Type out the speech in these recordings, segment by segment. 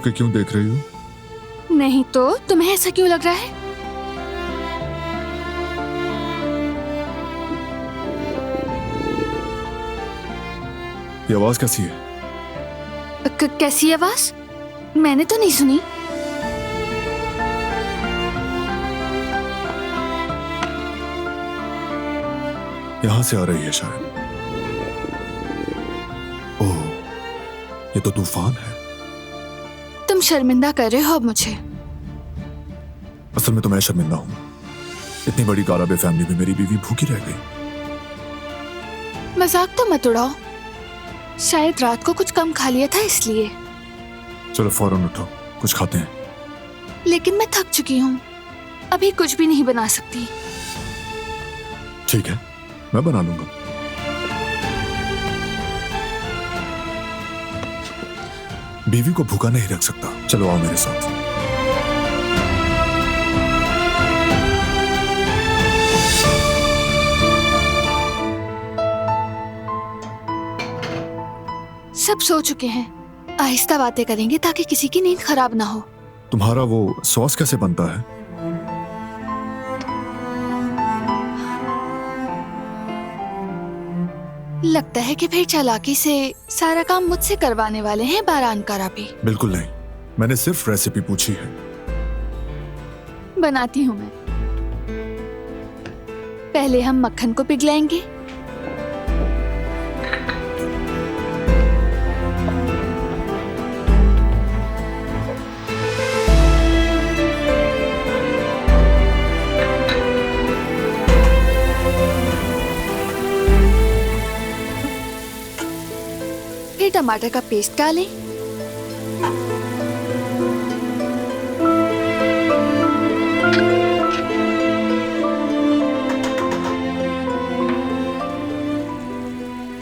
के क्यों देख रही हो? नहीं तो तुम्हें ऐसा क्यों लग रहा है? ये आवाज कैसी है? कैसी आवाज? मैंने तो नहीं सुनी। यहां से आ रही है शायद। ओह, ये तो तूफान है। तुम शर्मिंदा कर रहे हो अब मुझे। असल में तो मैं शर्मिंदा हूं। इतनी बड़ी काराबे फैमिली में मेरी बीवी भूखी रह गई। मजाक तो मत उड़ाओ। शायद रात को कुछ कम खा लिया था इसलिए। चलो फौरन उठो, कुछ खाते हैं। लेकिन मैं थक चुकी हूँ, अभी कुछ भी नहीं बना सकती। ठीक है, मैं बना लूंगा। बीवी को भूखा नहीं रख सकता। चलो आओ मेरे साथ। सब सो चुके हैं। आहिस्ता बातें करेंगे ताकि किसी की नींद खराब ना हो। तुम्हारा वो सॉस कैसे बनता है? लगता है कि फिर चालाकी से सारा काम मुझसे करवाने वाले हैं बारान कराबे। बिल्कुल नहीं, मैंने सिर्फ रेसिपी पूछी है। बनाती हूँ मैं। पहले हम मक्खन को पिघलाएंगे। फिर टमाटर का पेस्ट डालें।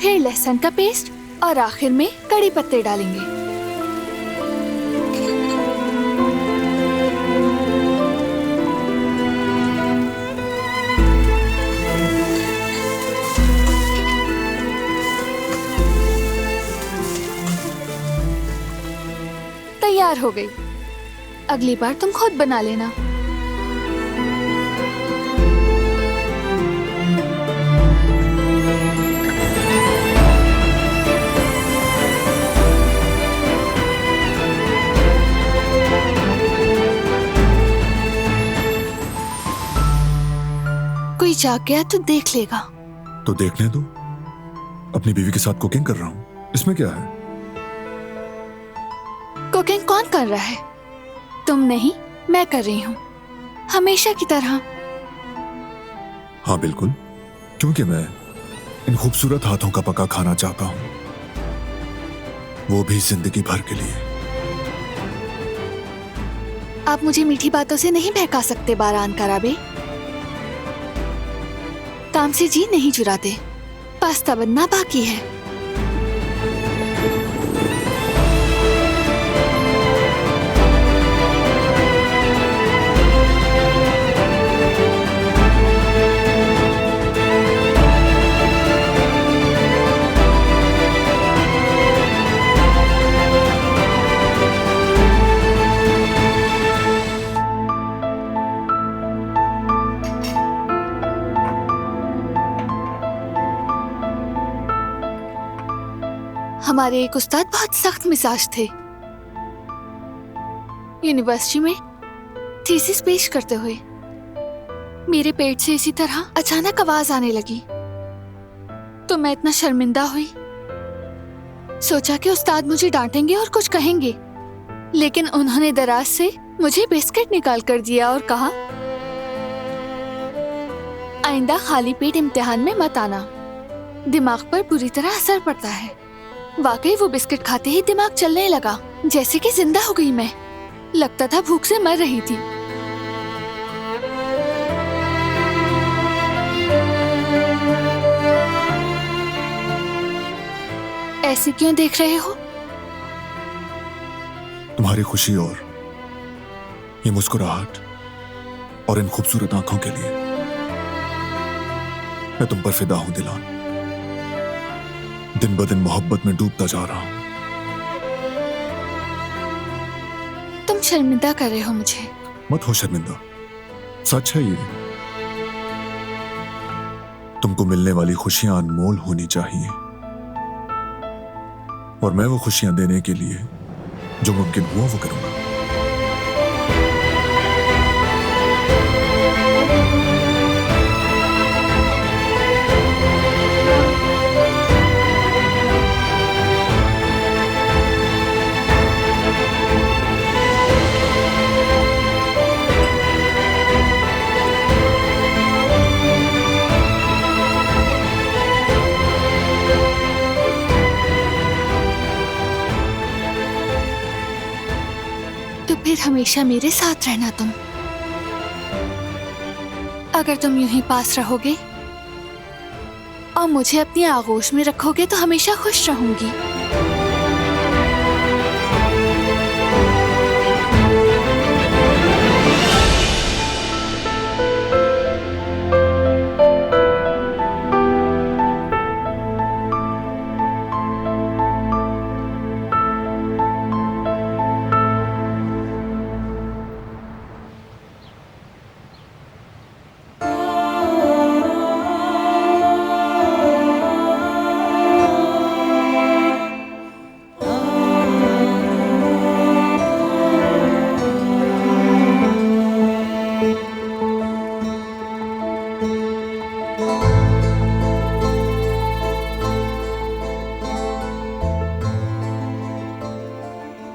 फिर लहसुन का पेस्ट और आखिर में कड़ी पत्ते डालेंगे। तैयार हो गई। अगली बार तुम खुद बना लेना। कोई जाग गया तो देख लेगा। तो देखने दो। अपनी बीवी के साथ कुकिंग कर रहा हूँ, इसमें क्या है? कुकिंग कौन कर रहा है? तुम नहीं, मैं कर रही हूँ, हमेशा की तरह। हाँ बिल्कुल, क्योंकि मैं इन खूबसूरत हाथों का पका खाना चाहता हूँ, वो भी जिंदगी भर के लिए। आप मुझे मीठी बातों से नहीं बहका सकते बारान कराबे। काम से जी नहीं चुराते। पास्ता बनना बाकी है। हमारे एक उस्ताद बहुत सख्त मिजाज थे। यूनिवर्सिटी में थीसिस पेश करते हुए मेरे पेट से इसी तरह अचानक आवाज आने लगी तो मैं इतना शर्मिंदा हुई। सोचा कि उस्ताद मुझे डांटेंगे और कुछ कहेंगे, लेकिन उन्होंने दराज से मुझे बिस्किट निकाल कर दिया और कहा, आइंदा खाली पेट इम्तिहान में मत आना, दिमाग पर बुरी तरह असर पड़ता है। वाकई वो बिस्किट खाते ही दिमाग चलने लगा, जैसे कि जिंदा हो गई मैं। लगता था भूख से मर रही थी। ऐसे क्यों देख रहे हो? तुम्हारी खुशी और ये मुस्कुराहट और इन खूबसूरत आंखों के लिए मैं तुम पर फिदा हूं दिलान। दिन ब दिन मोहब्बत में डूबता जा रहा हूं। शर्मिंदा कर रहे हो मुझे। मत हो शर्मिंदा, सच है ये। तुमको मिलने वाली खुशियां अनमोल होनी चाहिए, और मैं वो खुशियां देने के लिए जो मुमकिन हुआ वो करूंगा। तो फिर हमेशा मेरे साथ रहना तुम। अगर तुम यूं ही पास रहोगे और मुझे अपनी आगोश में रखोगे तो हमेशा खुश रहूंगी।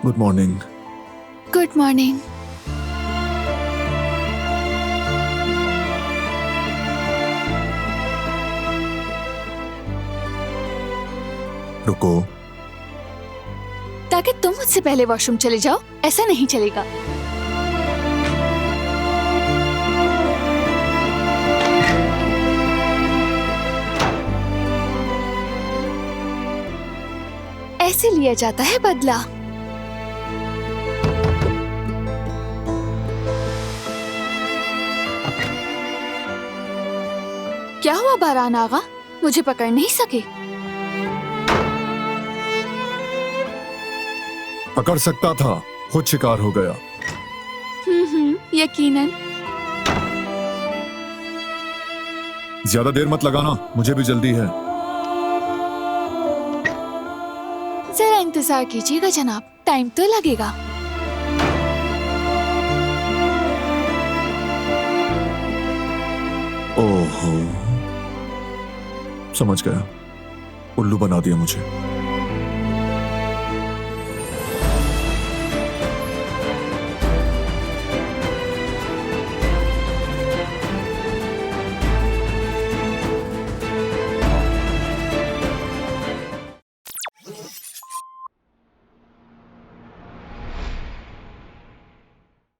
Good morning. Good morning. रुको। ताकि तुम मुझसे पहले वॉशरूम चले जाओ, ऐसा नहीं चलेगा। ऐसे लिया जाता है बदला। क्या हुआ बारान आगा, मुझे पकड़ नहीं सके? पकड़ सकता था, खुद शिकार हो गया। यकीनन। ज्यादा देर मत लगाना, मुझे भी जल्दी है। जरा इंतजार कीजिएगा जनाब, टाइम तो लगेगा। ओहो, समझ गया, उल्लू बना दिया मुझे।